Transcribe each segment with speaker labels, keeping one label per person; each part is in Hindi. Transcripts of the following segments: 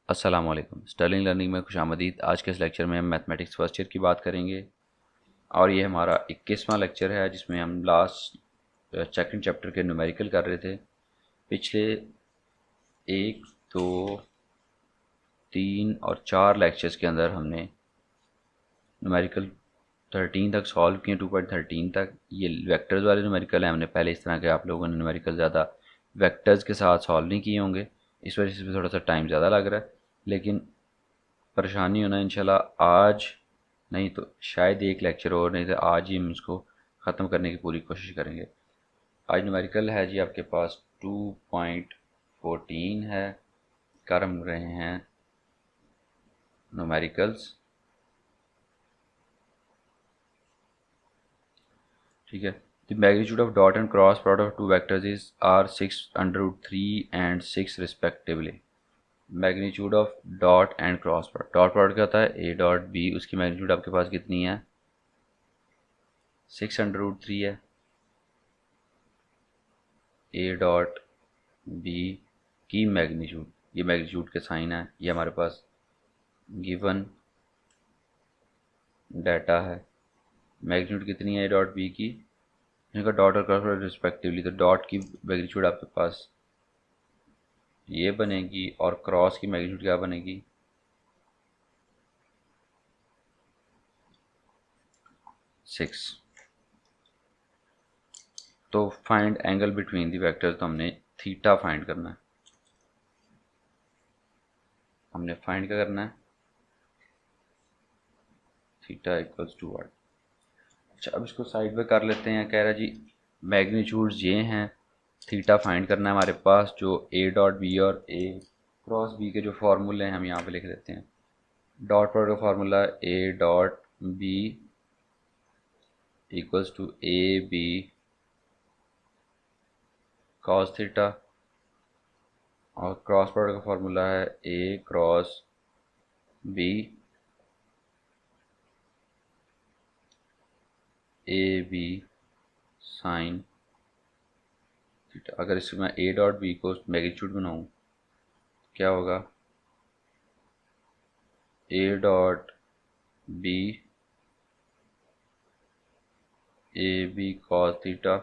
Speaker 1: अस्सलाम वालेकुम। स्टर्लिंग लर्निंग में खुशामदीद। आज के इस लेक्चर में हम मैथमेटिक्स फर्स्ट ईयर की बात करेंगे और ये हमारा 21वां लेक्चर है जिसमें हम लास्ट सेकंड चैप्टर के न्यूमेरिकल कर रहे थे। पिछले 1, 2, 3 और 4 लेक्चर्स के अंदर हमने न्यूमेरिकल 13 तक सॉल्व किए, 2.13 तक। ये वेक्टर्स वाले न्यूमेरिकल हैं। हमने पहले इस तरह के आप लोगों ने न्यूमेरिकल ज़्यादा वेक्टर्स के साथ सॉल्व नहीं किए होंगे, इस वजह से थोड़ा सा टाइम ज़्यादा लग रहा है। लेकिन परेशानी होना इंशाल्लाह आज नहीं तो शायद एक लेक्चर और, नहीं तो आज ही हम इसको ख़त्म करने की पूरी कोशिश करेंगे। आज न्यूमेरिकल है जी आपके पास 2.14 है। कर हम रहे हैं न्यूमेरिकल्स, ठीक है। The magnitude of dot and cross product of two vectors is are 6√3 and 6 respectively. Magnitude of dot and cross product, dot product क्या होता है, ए डॉट बी, उसकी मैग्नीट्यूड आपके पास कितनी है, 6√3 है। ए डॉट बी की मैग्नीट्यूड, ये मैग्नीट्यूड के साइन है, ये हमारे पास गिवन डाटा है। मैग्नीट्यूड कितनी है ए डॉट बी की, इनका डॉट और क्रॉस प्रोडक्ट रिस्पेक्टिवली, तो डॉट की मैग्नीट्यूड आपके पास ये बनेगी और क्रॉस की मैग्नीट्यूड क्या बनेगी, 6। तो find angle between the vectors, तो हमने थीटा फाइंड करना है। हमने फाइंड क्या करना है, थीटा इक्वल्स टू व्हाट। अच्छा, अब इसको साइड पे कर लेते हैं। कह रहा जी मैग्नीट्यूड्स ये हैं, थीटा फाइंड करना है हमारे पास, जो ए डॉट बी और ए क्रॉस बी के जो फार्मूले हैं हम यहाँ पे लिख देते हैं। डॉट प्रोडक्ट का formula A dot B equals to A B cos theta, और क्रॉस प्रोडक्ट का फार्मूला है A cross B A B sine theta. अगर इसमें मैं ए डॉट बी को मैग्नीट्यूड बनाऊँ क्या होगा, A dot B A B cos theta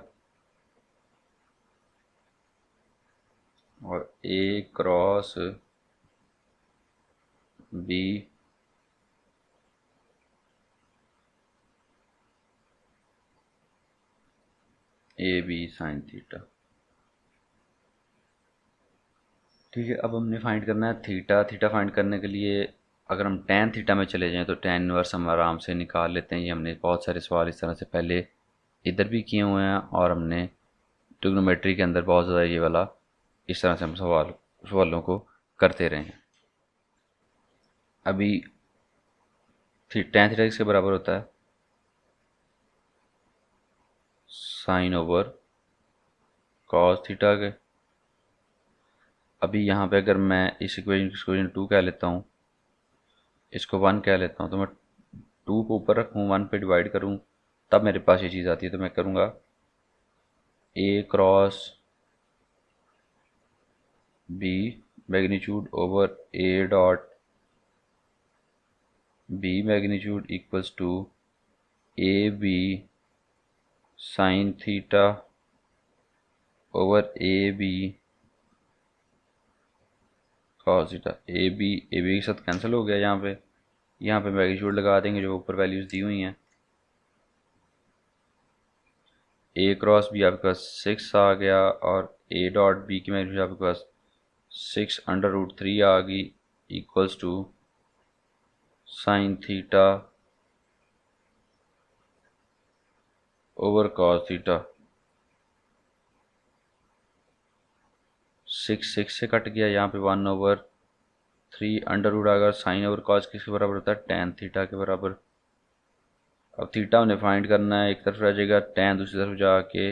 Speaker 1: और A cross B A B sine theta. ठीक है, अब हमने फाइंड करना है थीटा। थीटा फाइंड करने के लिए अगर हम टैन थीटा में चले जाएं तो टैन इनवर्स हम आराम से निकाल लेते हैं। ये हमने बहुत सारे सवाल इस तरह से पहले इधर भी किए हुए हैं और हमने ट्रिग्नोमेट्री के अंदर बहुत ज़्यादा ये वाला इस तरह से हम सवालों को करते रहे हैं। अभी टैन थीटा किसके बराबर होता है, साइन ओवर कॉस थीटा के। अभी यहाँ पे अगर मैं इस इक्वेशन 2 कह लेता हूँ, इसको 1 कह लेता हूँ, तो मैं 2 को ऊपर रखूँ 1 पे डिवाइड करूँ तब मेरे पास ये चीज़ आती है। तो मैं करूँगा A cross B magnitude over A dot B magnitude equals to A B sine theta over A B cos theta. A B के साथ कैंसिल हो गया। यहाँ पे मैग्नीट्यूड लगा देंगे जो ऊपर वैल्यूज़ दी हुई हैं। ए क्रॉस बी आपके पास 6 आ गया और ए डॉट बी की मैग्नीट्यूड आपके पास 6√3 आ गई equals to sine theta over cos theta. 6 से कट गया, यहाँ पे 1/3 अंडर रूट आ गया। साइन ओवर कॉस किसके बराबर होता है, टैन थीटा के बराबर। अब थीटा हमने फाइंड करना है, एक तरफ रह जाएगा टैन, दूसरी तरफ जाके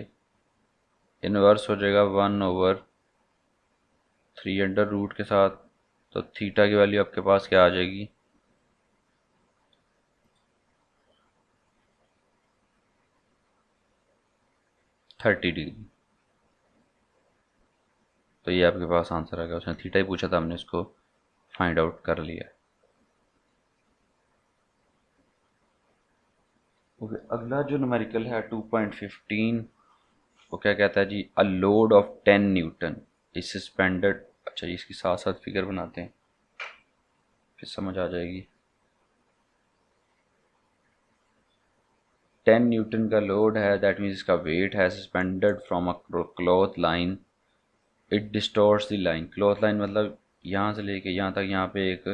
Speaker 1: इनवर्स हो जाएगा 1/3 अंडर रूट के साथ। तो थीटा की वैल्यू आपके पास क्या आ जाएगी, 30 डिग्री। तो ये आपके पास आंसर आ गया। उसने थीटा ही पूछा था, हमने इसको फाइंड आउट कर लिया। ओके, अगला जो न्यूमेरिकल है 2.15, वो क्या कहता है जी, a load of 10 newton is suspended. अच्छा जी, इसकी साथ साथ फिगर बनाते हैं, फिर समझ आ जाएगी। 10 न्यूटन का लोड है, दैट मीन्स इसका वेट है, suspended from a cloth line, it distorts the line. Cloth line मतलब यहाँ से लेके यहाँ तक, यहाँ पे एक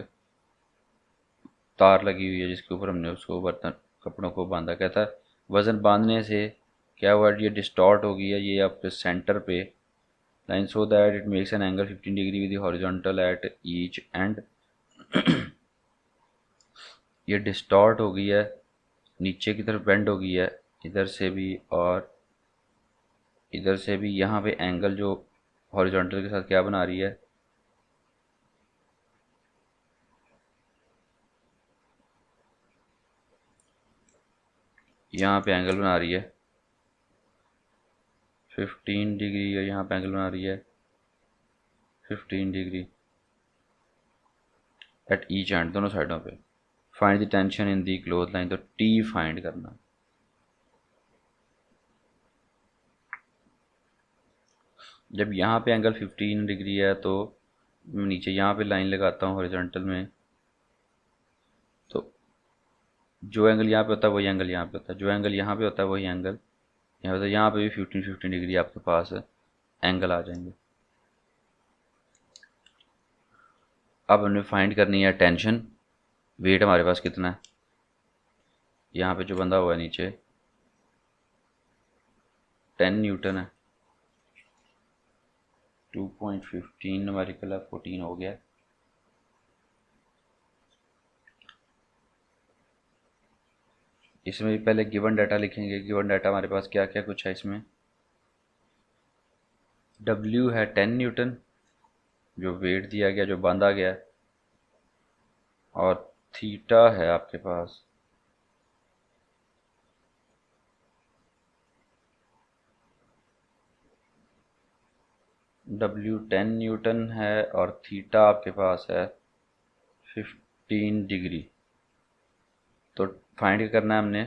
Speaker 1: तार लगी हुई है जिसके ऊपर हमने उसको बर्तन कपड़ों को बांधा। कहता है वज़न बांधने से क्या हुआ, ये डिस्टॉर्ट हो गई है ये आपके सेंटर पे line, so that it makes an angle 15 degree with horizontal at each and. ये डिस्टॉर्ट हो गई है, नीचे की तरफ बेंड हो गई है इधर से भी और इधर से भी। यहाँ पे एंगल जो हॉरिजॉन्टल के साथ क्या बना रही है, यहाँ पे एंगल बना रही है 15 डिग्री, और यहाँ पे एंगल बना रही है 15 डिग्री एट ईच एंड, दोनों साइडों पे। Find the tension in the cloth line, तो टी फाइंड करना। जब यहाँ पे एंगल 15 डिग्री है तो मैं नीचे यहाँ पे लाइन लगाता हूँ हॉरिजॉन्टल में, तो जो एंगल यहाँ पे होता है वही एंगल यहाँ पे होता है, जो एंगल यहाँ पे होता है वही एंगल यहाँ पे होता है। यहाँ पे भी 15 डिग्री आपके पास एंगल आ जाएंगे। अब हमें फाइंड करनी है टेंशन। वेट हमारे पास कितना है, यहाँ पे जो बंधा हुआ है नीचे 10 न्यूटन है, 2.15 न्यूमेरिकल है, 14 हो गया। इसमें भी पहले गिवन डाटा लिखेंगे। गिवन डाटा हमारे पास क्या क्या कुछ है इसमें। W है 10 न्यूटन जो वेट दिया गया, जो बांधा गया, और थीटा है आपके पास W 10 न्यूटन है और थीटा आपके पास है 15 डिग्री। तो फाइंड करना है हमने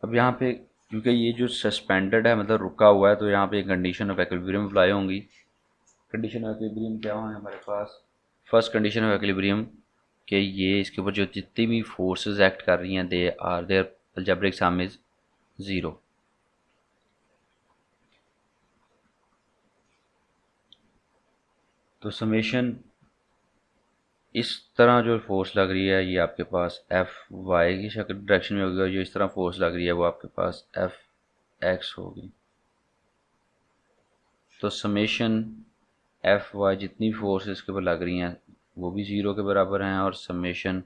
Speaker 1: अब यहाँ पे, क्योंकि ये जो सस्पेंडेड है मतलब रुका हुआ है, तो यहाँ पे एक कंडीशन ऑफ इक्विलिब्रियम अप्लाई होंगी। कंडीशन ऑफ इक्विलिब्रियम क्या है हमारे पास, फर्स्ट कंडीशन ऑफ इक्विलिब्रियम कि ये इसके ऊपर जो जितनी भी फोर्सेस एक्ट कर रही हैं they are their algebraic sum is 0। तो समेशन इस तरह जो फोर्स लग रही है ये आपके पास एफ वाई की शक्ल डायरेक्शन में होगी, और जो इस तरह फोर्स लग रही है वो आपके पास एफ एक्स होगी। तो समेशन एफ वाई जितनी फोर्स इसके ऊपर लग रही हैं वो भी 0 के बराबर हैं, और समेशन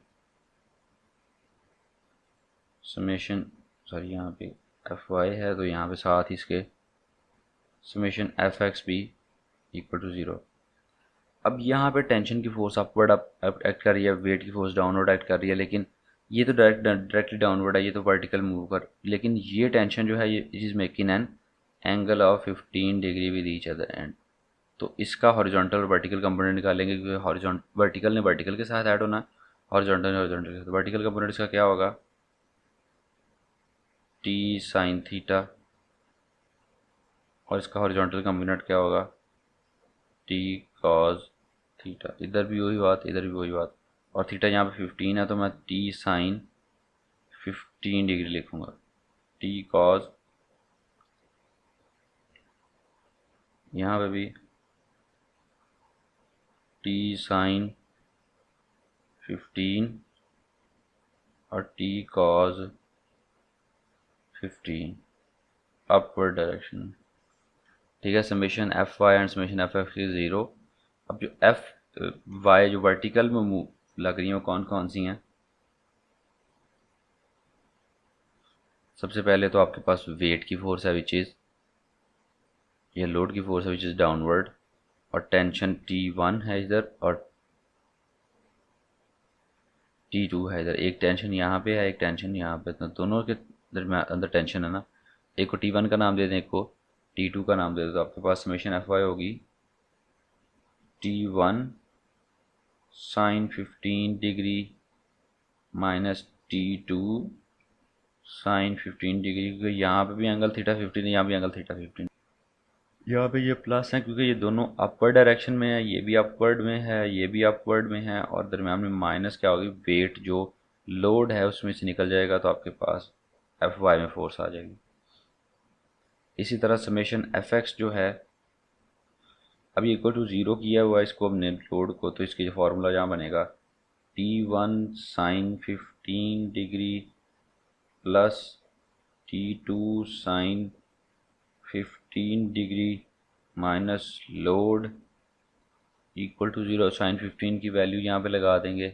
Speaker 1: सॉरी यहाँ पे एफ वाई है तो यहाँ पे साथ ही इसके समेशन एफ एक्स भी इक्वल टू 0। अब यहाँ पे टेंशन की फोर्स अपवर्ड एक्ट कर रही है, वेट की फोर्स डाउनवर्ड एक्ट कर रही है, लेकिन ये तो डायरेक्टली डाउनवर्ड है, ये तो वर्टिकल मूव कर, लेकिन ये टेंशन जो है ये is making an angle of 15 degree with each other and. तो इसका हॉरिजॉन्टल और वर्टिकल कंपोनेंट निकालेंगे, क्योंकि हॉरिजॉन्टल वर्टिकल ने वर्टिकल के साथ ऐड होना, हॉरिजॉन्टल ने हॉरिजॉन्टल के साथ। वर्टिकल कंपोनेंट इसका क्या होगा, टी साइन थीटा, और इसका हॉरिजॉन्टल कंपोनेंट क्या होगा, टी कॉस थीटा। इधर भी वही बात, इधर भी वही बात, और थीटा यहाँ पे 15 है तो मैं टी साइन 15 डिग्री लिखूँगा, टी कॉस यहाँ पे भी टी साइन 15 और टी कॉस 15 अपवर्ड डायरेक्शन। ठीक है, summation F Y and summation F X is 0। अब जो एफ वाई जो वर्टिकल में मूव लग रही हैं वो कौन कौन सी हैं। सबसे पहले तो आपके पास वेट की फोर्स है विच इज़, ये लोड की फोर्स है विच इज़ डाउनवर्ड, और टेंशन T1 है इधर और T2 है इधर। एक टेंशन यहाँ पे है, एक टेंशन यहाँ पे, तो दोनों के दरमियान अंदर टेंशन है ना। एक को T1 का नाम दे दें, एक को T2 का नाम दे दो, तो आपके पास समेशन एफ वाई होगी T1 sine 15 degree minus T2 sine 15 degree, क्योंकि यहाँ पे भी एंगल थीटा 15 है, यहाँ भी एंगल थीटा 15, यहाँ पे ये प्लस है क्योंकि ये दोनों अपवर्ड डायरेक्शन में है, ये भी अपवर्ड में है, ये भी अपवर्ड में है, और दरम्यान में माइनस क्या होगी, वेट जो लोड है उसमें से निकल जाएगा, तो आपके पास एफ वाई में फोर्स आ जाएगी। इसी तरह समेशन एफ एक्स जो है अभी इक्वल टू ज़ीरो किया हुआ है इसको हमने लोड को, तो इसकी फार्मूला यहाँ बनेगा T1 sine 15 degree plus T2 sine 15 degree minus load equal to zero. Sine 15 की वैल्यू यहाँ पे लगा देंगे।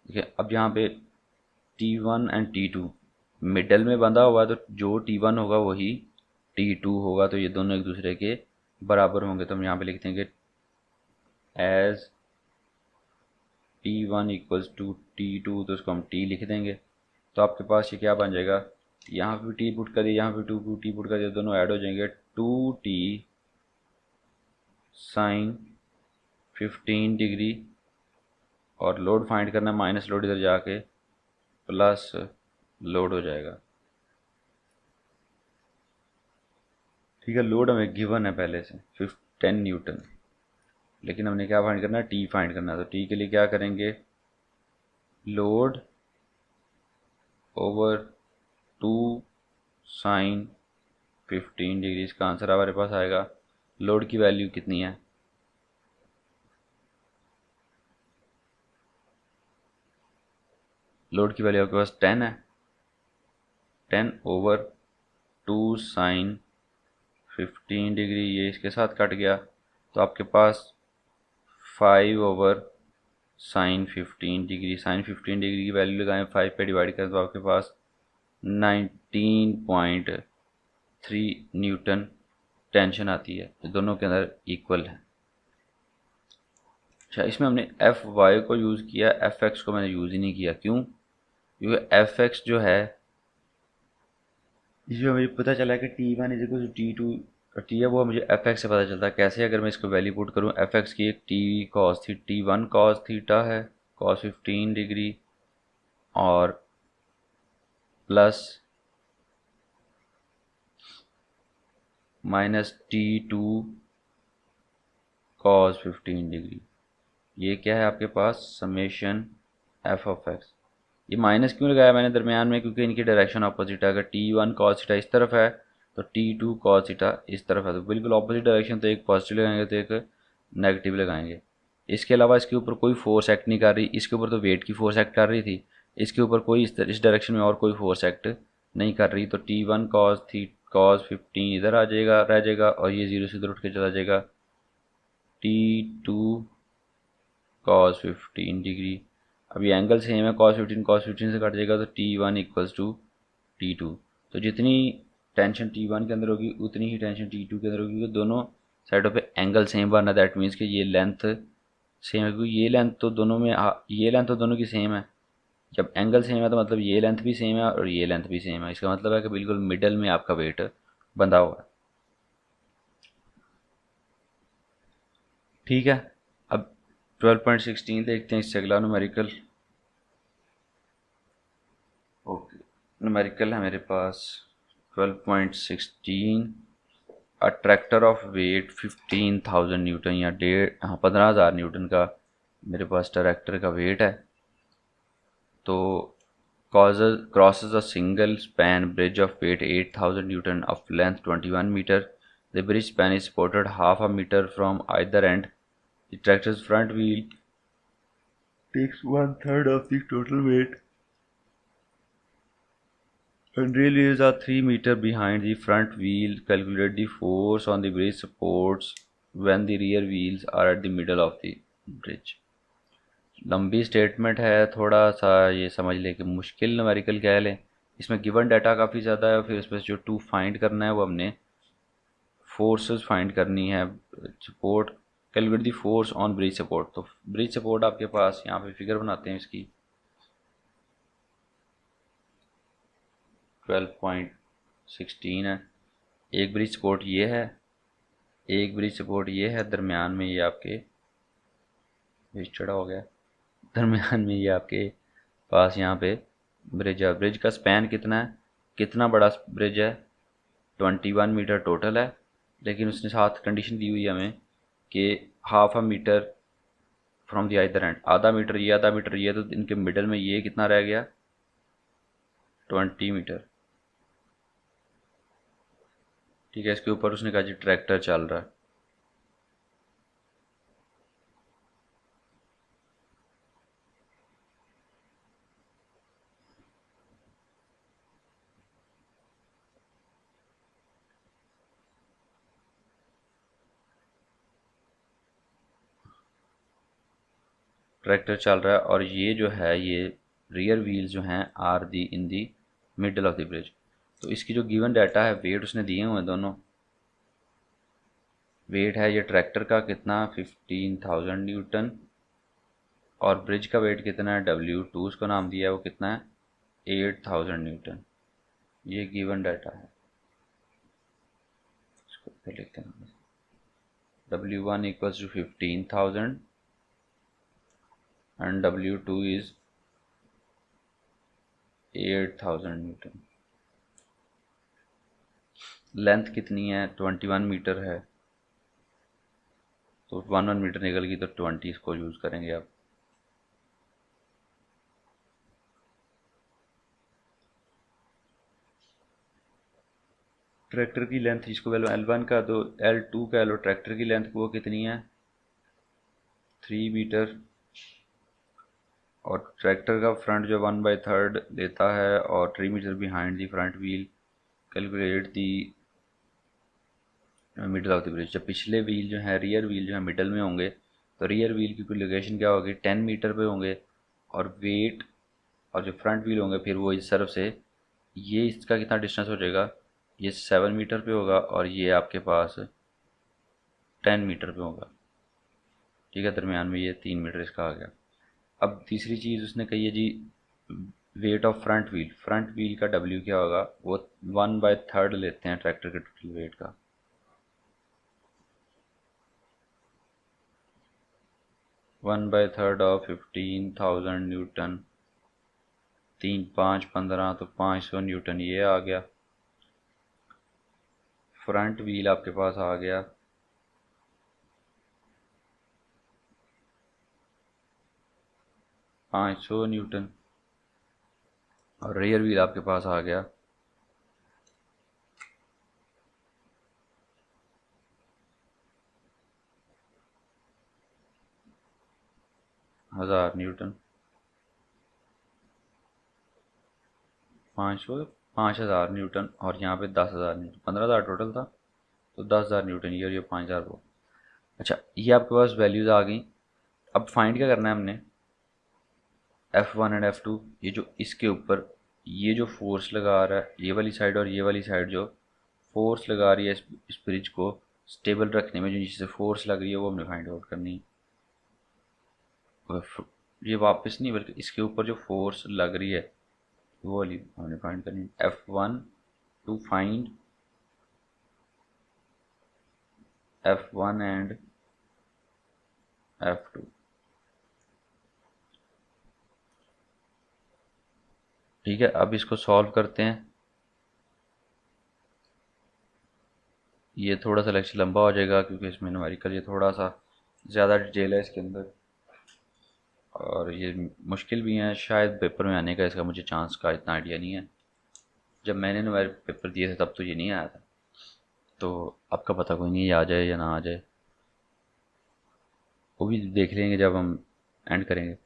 Speaker 1: ठीक है, अब यहाँ पे T1 एंड T2 मिडल में बंधा हुआ है, तो जो T1 होगा वही T2 होगा, तो ये दोनों एक दूसरे के बराबर होंगे। तो हम यहाँ पे लिख देंगे as T1 equals to T2, तो उसको हम T लिख देंगे। तो आपके पास ये क्या बन जाएगा, यहाँ पे T पुट कर दिया, यहाँ पे T पुट कर दिया, दोनों ऐड हो जाएंगे 2T साइन 15 डिग्री, और लोड फाइंड करना, माइनस लोड इधर जाके प्लस लोड हो जाएगा। ठीक है, लोड हमें गिवन है पहले से 10 न्यूटन, लेकिन हमने क्या फाइंड करना है, टी फाइंड करना है। तो टी के लिए क्या करेंगे, लोड ओवर 2 साइन 15 डिग्री, इसका आंसर हमारे पास आएगा। लोड की वैल्यू कितनी है, लोड की वैल्यू आपके पास 10 है, 10 ओवर 2 साइन 15 डिग्री, ये इसके साथ कट गया, तो आपके पास 5 over sine 15 degree, sine 15 degree की वैल्यू लगाएं, 5 पे डिवाइड करें, तो आपके पास 19.3 न्यूटन टेंशन आती है। तो दोनों के अंदर इक्वल है। अच्छा, इसमें हमने एफ वाई को यूज़ किया, एफ एक्स को मैंने यूज़ ही नहीं किया। क्यों, क्योंकि एफ एक्स जो है इसमें मुझे पता चला कि T1 is equal to T2 T है, वो मुझे एफ एक्स से पता चलता है। कैसे, अगर मैं इसको वैल्यू पुट करूँ, एफ एक्स की एक T1 कॉस थीटा है कॉस 15 डिग्री, और plus minus T2 cos 15 degree, ये क्या है आपके पास, समेशन एफ ऑफ एक्स। ये माइनस क्यों लगाया मैंने दरमियान में, क्योंकि इनकी डायरेक्शन अपोजिट है। अगर T1 कॉस थीटा इस तरफ है तो T2 कॉस थीटा इस तरफ है, तो बिल्कुल अपोजिट डायरेक्शन, तो एक पॉजिटिव लगाएंगे तो एक नेगेटिव लगाएंगे। इसके अलावा इसके ऊपर कोई फोर्स एक्ट नहीं कर रही, इसके ऊपर तो वेट की फोर्स एक्ट कर रही थी, इसके ऊपर कोई इस डायरेक्शन में और कोई फोर्स एक्ट नहीं कर रही। तो T1 कॉस 15 इधर आ जाएगा, रह जाएगा, और ये जीरो से इधर उठ के चला जाएगा, T2 कॉस 15 डिग्री। अब ये एंगल सेम है, कॉस 15 से कट जाएगा, तो T1 इक्वल्स टू T2। तो जितनी टेंशन T1 के अंदर होगी उतनी ही टेंशन T2 के अंदर होगी, क्योंकि दोनों साइडों पे एंगल सेम बनना, दैट मीन्स कि ये लेंथ सेम है, क्योंकि ये लेंथ तो दोनों में ये लेंथ तो दोनों की सेम है। जब एंगल सेम है तो मतलब ये लेंथ भी सेम है और ये लेंथ भी सेम है, इसका मतलब है कि बिल्कुल मिडल में आपका वेट बंधा हुआ है। ठीक है, अब 12.16 देखते हैं, इससे अगला न्यूमेरिकल। ओके, न्यूमेरिकल है मेरे पास 12.16, अ ट्रैक्टर ऑफ वेट 15,000 न्यूटन, या 15,000 न्यूटन का मेरे पास ट्रैक्टर का वेट है। तो crosses a single span bridge of weight 8,000 Newton of length 21 meter. The bridge span is supported half a meter from either end. The tractor's front wheel takes 1/3 of the total weight, and rear wheels are 3 meter behind the front wheel. Calculate the force on the bridge supports when the rear wheels are at the middle of the bridge. लंबी स्टेटमेंट है, थोड़ा सा ये समझ ले कि मुश्किल न्यूमेरिकल कह लें। इसमें गिवन डाटा काफ़ी ज़्यादा है, फिर उसमें जो टू फाइंड करना है वो हमने फोर्सेस फाइंड करनी है। Support, calculate the force on bridge support. तो ब्रिज सपोर्ट आपके पास यहाँ पे फिगर बनाते हैं इसकी 12.16 16 है। एक ब्रिज सपोर्ट ये है, एक ब्रिज सपोर्ट ये है, दरमियान में ये आपके ब्रिज चढ़ा हो गया, दरमियान में ये आपके पास यहाँ पे ब्रिज है। ब्रिज का स्पैन कितना है, कितना बड़ा ब्रिज है, 21 मीटर टोटल है। लेकिन उसने साथ कंडीशन दी हुई है हमें कि half a metre from the other end, आधा मीटर ये आधा मीटर ये, तो इनके मिडल में ये कितना रह गया, 20 मीटर। ठीक है, इसके ऊपर उसने कहा जी ट्रैक्टर चल रहा है। ट्रैक्टर चल रहा है और ये जो है ये रियर व्हील्स जो हैं are the in the middle of the bridge. तो इसकी जो गिवन डाटा है, वेट उसने दिए हुए हैं दोनों। वेट है ये ट्रैक्टर का कितना, 15,000 न्यूटन, और ब्रिज का वेट कितना है, W2 उसको नाम दिया है, वो कितना है, 8,000 न्यूटन। ये गिवन डाटा है, इसको फिर लिखते हैं। W1 equals to 15,000 and W2 is 8,000 newton. Length कितनी है, 21 मीटर है, तो 1 मीटर निकल गई, तो 20 इसको यूज़ करेंगे आप। ट्रैक्टर की लेंथ जिसको वैल्यू L1 का, तो L2 का लो, ट्रैक्टर की लेंथ वो कितनी है, 3 मीटर। और ट्रैक्टर का फ्रंट जो 1/3 लेता है और 3 metre behind the front wheel, calculate the middle of the bridge. जब पिछले व्हील जो है, रियर व्हील जो है मिडल में होंगे, तो रियर व्हील की कोई लोकेशन क्या होगी, 10 मीटर पे होंगे। और वेट और जो फ्रंट व्हील होंगे फिर वो इस तरफ से, ये इसका कितना डिस्टेंस हो जाएगा, ये 7 मीटर पे होगा और ये आपके पास 10 मीटर पे होगा। ठीक है, दरमियान में ये 3 मीटर इसका आ गया। अब तीसरी चीज़ उसने कही है जी, weight of front wheel. Front wheel का W क्या होगा, वो 1/3 लेते हैं ट्रैक्टर के टोटल वेट का। 1/3 ऑफ 15,000 न्यूटन, 3×5=15, तो 500 न्यूटन ये आ गया। फ्रंट व्हील आपके पास आ गया 500 न्यूटन, और रियर व्हील आपके पास आ गया 1000 न्यूटन। 5,000 न्यूटन और यहाँ पे 10,000 न्यूटन, 15,000 टोटल था, तो 10,000 न्यूटन ये, और ये 5,000 वो। अच्छा, ये आपके पास वैल्यूज़ आ गई। अब फाइंड क्या करना है हमने, F1 एंड F2, ये जो इसके ऊपर ये जो फोर्स लगा रहा है, ये वाली साइड और ये वाली साइड जो फोर्स लगा रही है इस ब्रिज को स्टेबल रखने में, जो नीचे से फोर्स लग रही है वो हमने फाइंड आउट करनी है। ये वापस नहीं, बल्कि इसके ऊपर जो फोर्स लग रही है वो वाली हमने फाइंड करनी है। F1 to find F1 and F2। ठीक है, अब इसको सॉल्व करते हैं। ये थोड़ा सा लेक्चर लंबा हो जाएगा क्योंकि इसमें न्यूमेरिकल ये थोड़ा सा ज़्यादा डिटेल है इसके अंदर, और ये मुश्किल भी है। शायद पेपर में आने का इसका मुझे चांस का इतना आइडिया नहीं है। जब मैंने न्यूमेरिकल पेपर दिए थे तब तो ये नहीं आया था, तो आपका पता कोई नहीं, ये आ जाए या ना आ जाए, वो भी देख लेंगे जब हम एंड करेंगे।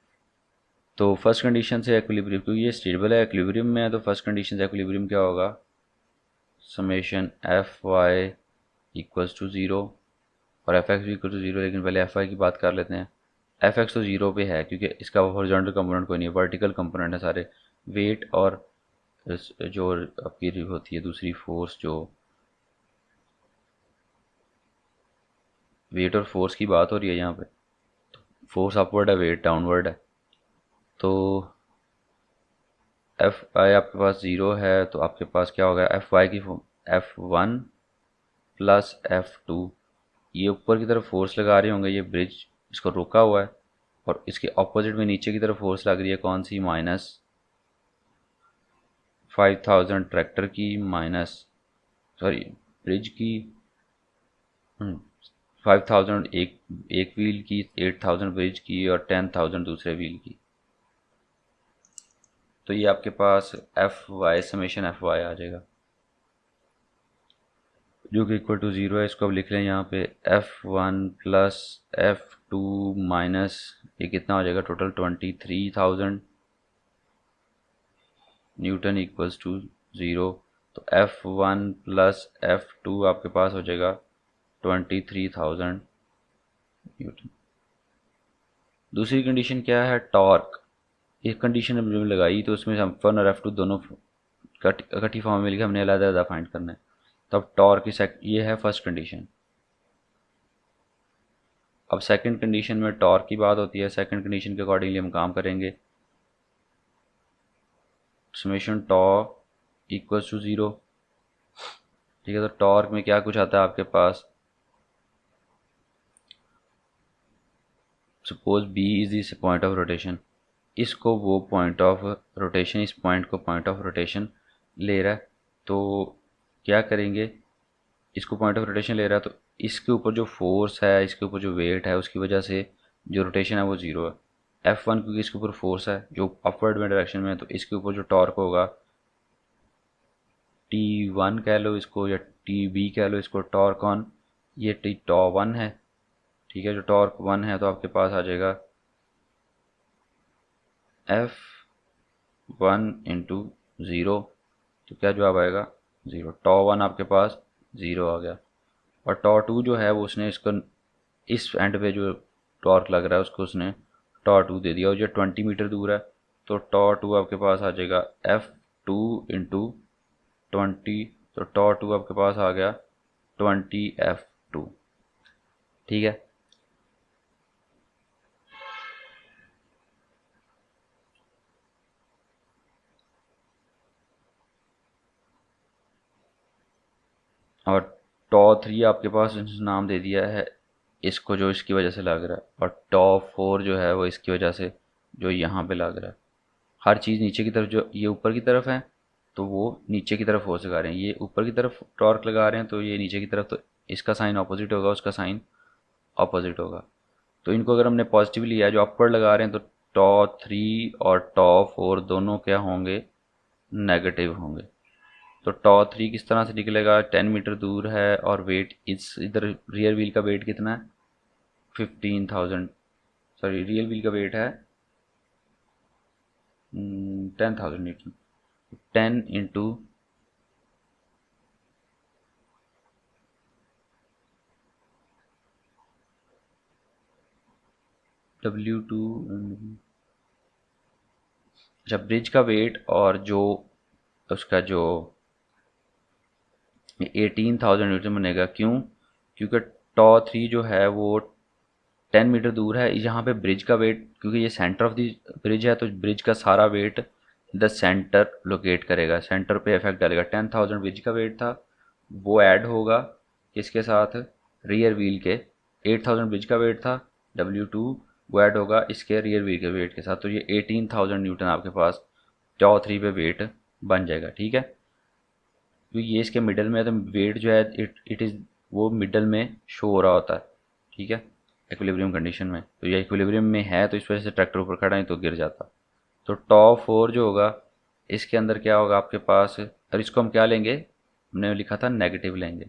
Speaker 1: तो फर्स्ट कंडीशन से एक्विलिब्रियम, क्योंकि ये स्टेबल है एक्विलिब्रियम में है, तो फर्स्ट कंडीशन से एक्विलिब्रियम क्या होगा, summation Fy equals to zero और Fx भी इक्वल टू ज़ीरो। लेकिन पहले Fy की बात कर लेते हैं। Fx तो ज़ीरो पे है क्योंकि इसका हॉरिजॉन्टल कंपोनेंट कोई नहीं है, वर्टिकल कंपोनेंट है सारे। वेट और जो आपकी होती है दूसरी फोर्स, जो वेट और फोर्स की बात हो रही है यहाँ पे, फोर्स अपवर्ड है, वेट डाउनवर्ड है। तो एफ आई आपके पास ज़ीरो है तो आपके पास क्या होगा, एफ वाई की F1 प्लस F2, ये ऊपर की तरफ फोर्स लगा रहे होंगे, ये ब्रिज इसको रोका हुआ है, और इसके ऑपोजिट में नीचे की तरफ फोर्स लग रही है कौन सी, -5000 ट्रैक्टर की, माइनस सॉरी ब्रिज की, 5000 एक व्हील की, 8000 ब्रिज की और 10000 दूसरे व्हील की। तो ये आपके पास F Y summation F Y आ जाएगा जो कि इक्वल टू ज़ीरो है। इसको अब लिख लें यहाँ पे F1 प्लस F2 माइनस ये कितना हो जाएगा total 23,000 newton equals to zero. तो F1 प्लस F2 आपके पास हो जाएगा 23,000 न्यूटन। दूसरी कंडीशन क्या है, टॉर्क। एक कंडीशन हमने लगाई तो उसमें हम F1 और F2 दोनों इकट्ठी फॉर्म में लिखा, हमने अलग-अलग फाइंड करना है। तब टॉर्क की ये है फर्स्ट कंडीशन। अब सेकंड कंडीशन में टॉर्क की बात होती है, सेकंड कंडीशन के अकॉर्डिंगली हम काम करेंगे। Summation tau equals to zero, ठीक है। तो टॉर्क में क्या कुछ आता है आपके पास, suppose B is this point of rotation, इसको वो पॉइंट ऑफ रोटेशन, इस पॉइंट को पॉइंट ऑफ रोटेशन ले रहा है, तो क्या करेंगे, इसको पॉइंट ऑफ रोटेशन ले रहा है तो इसके ऊपर जो फोर्स है, इसके ऊपर जो वेट है, उसकी वजह से जो रोटेशन है वो ज़ीरो है। F1 क्योंकि इसके ऊपर फोर्स है जो अपवर्ड में डायरेक्शन में है, तो इसके ऊपर जो टॉर्क होगा T1 कह लो इसको या TB कह लो इसको, टॉर्क ऑन ये T1 है, ठीक है। जो टॉर्क 1 है तो आपके पास आ जाएगा F1 इंटू ज़ीरो, तो क्या जवाब आएगा, ज़ीरो। T1 आपके पास ज़ीरो आ गया। और T2 जो है वो उसने इसको इस एंड पे जो टॉर्क लग रहा है उसको उसने T2 दे दिया, और जो 20 मीटर दूर है तो T2 आपके पास आ जाएगा F2 इंटू 20, तो T2 आपके पास आ गया 20F2, ठीक है। और T3 आपके पास नाम दे दिया है इसको जो इसकी वजह से लग रहा है, और T4 जो है वो इसकी वजह से जो यहाँ पे लग रहा है। हर चीज़ नीचे की तरफ, जो ये ऊपर की तरफ है तो वो नीचे की तरफ फोर्स लगा रहे हैं, ये ऊपर की तरफ टॉर्क लगा रहे हैं तो ये नीचे की तरफ, तो इसका साइन ऑपोजिट होगा, उसका साइन ऑपोजिट होगा। तो इनको अगर हमने पॉजिटिव लिया है, जो अपवर्ड लगा रहे हैं, तो T3 और T4 दोनों क्या होंगे, नेगेटिव होंगे। तो T3 किस तरह से निकलेगा, 10 मीटर दूर है और वेट इस इधर रियर व्हील का वेट कितना है, 15,000, सॉरी रियल व्हील का वेट है 10,000 न्यूटन। 10 इंटू W2, जब ब्रिज का वेट और जो उसका जो 18,000 न्यूटन बनेगा, क्यों, क्योंकि T3 जो है वो 10 मीटर दूर है। यहाँ पे ब्रिज का वेट, क्योंकि ये सेंटर ऑफ द ब्रिज है तो ब्रिज का सारा वेट द सेंटर लोकेट करेगा, सेंटर पे इफेक्ट डालेगा। 10,000 ब्रिज का वेट था, वो ऐड होगा किसके साथ, रियर व्हील के। 8,000 ब्रिज का वेट था, W2, वो ऐड होगा इसके रियर व्हील के वेट के साथ, तो ये 18,000 न्यूटन आपके पास T3 पे वेट बन जाएगा, ठीक है। क्योंकि ये इसके मिडल में है तो वेट जो है इट इज़ वो मिडल में शो हो रहा होता है, ठीक है, इक्विलिब्रियम कंडीशन में। तो ये इक्विलिब्रियम में है तो इस वजह से ट्रैक्टर ऊपर खड़ा है तो गिर जाता। तो T4 जो होगा इसके अंदर क्या होगा आपके पास, और इसको हम क्या लेंगे, हमने लिखा था नेगेटिव लेंगे।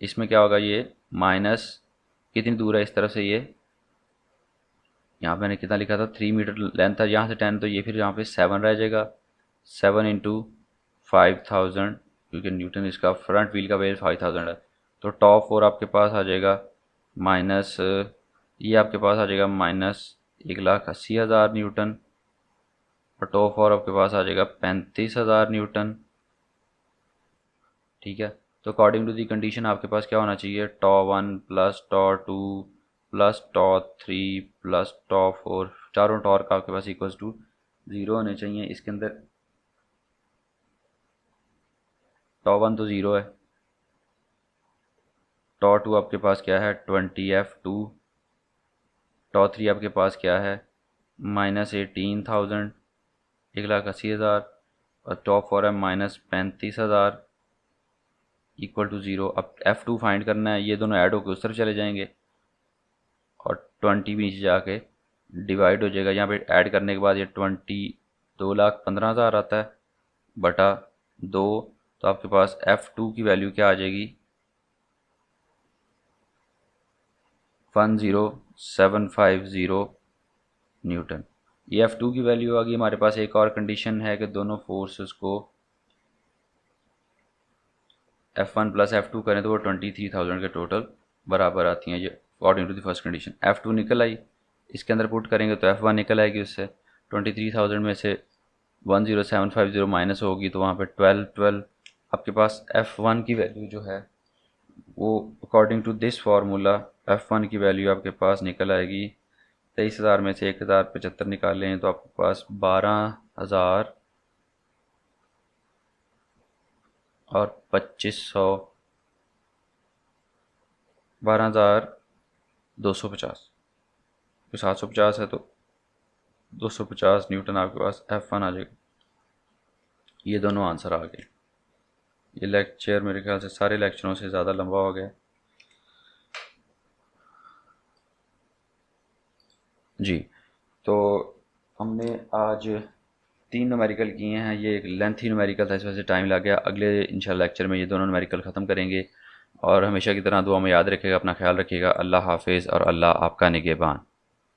Speaker 1: इसमें क्या होगा, ये माइनस कितनी दूर है इस तरफ से, ये यहाँ पे मैंने कितना लिखा था 3 मीटर लेंथ था, यहाँ से 10, तो ये फिर यहाँ पे 7 रह जाएगा। 7 इंटू 5,000, क्योंकि न्यूटन इसका फ्रंट व्हील का वेट 5,000 है। तो T4 आपके पास आ जाएगा माइनस, ये आपके पास आ जाएगा -1,80,000 न्यूटन, और T4 आपके पास आ जाएगा 35,000 न्यूटन, ठीक है। तो अकॉर्डिंग टू दी कंडीशन आपके पास क्या होना चाहिए, T1 plus T2 plus T3 plus T4, चारों टॉर्क आपके पास इक्वल्स टू ज़ीरो होने चाहिए। इसके अंदर टॉ वन तो ज़ीरो है, टॉ टू आपके पास क्या है 20F2, टॉ थ्री आपके पास क्या है -18,000, 1,80,000, और टॉ फोर है -35,000 इक्वल टू ज़ीरो। अब F2 फाइंड करना है, ये दोनों ऐड होकर उस तरफ चले जाएंगे और 20 भी नीचे जाके डिवाइड हो जाएगा। यहाँ पे ऐड करने के बाद ये 2,15,000 आता है बटा 2, तो आपके पास F2 की वैल्यू क्या आ जाएगी 10750 न्यूटन। ये F2 की वैल्यू आ गई। हमारे पास एक और कंडीशन है कि दोनों फोर्सेस को F1 प्लस F2 करें तो वो 23,000 के टोटल बराबर आती हैं, ये according to the first condition. F2 निकल आई, इसके अंदर पुट करेंगे तो F1 निकल आएगी, उससे 23,000 में से 10750 माइनस होगी तो वहाँ पे 12 आपके पास F1 की वैल्यू जो है वो according to this formula F1 की वैल्यू आपके पास निकल आएगी 23,000 में से 1,075 निकालें तो आपके पास 12,000 और 2500, 12,250, 750 है तो 250 न्यूटन आपके पास F1 आ जाएगा। ये दोनों आंसर आ गए। ये लेक्चर मेरे ख्याल से सारे लेक्चरों से ज़्यादा लंबा हो गया जी। तो हमने आज 3 न्यूमेरिकल किए हैं, ये एक लेंथी न्यूमेरिकल था, इस वजह से टाइम लग गया। अगले इंशाल्लाह लेक्चर में ये दोनों न्यूमेरिकल ख़त्म करेंगे और हमेशा की तरह दुआ में याद रखिएगा, अपना ख्याल रखिएगा। अल्लाह हाफिज़ और अल्लाह आपका निगहबान।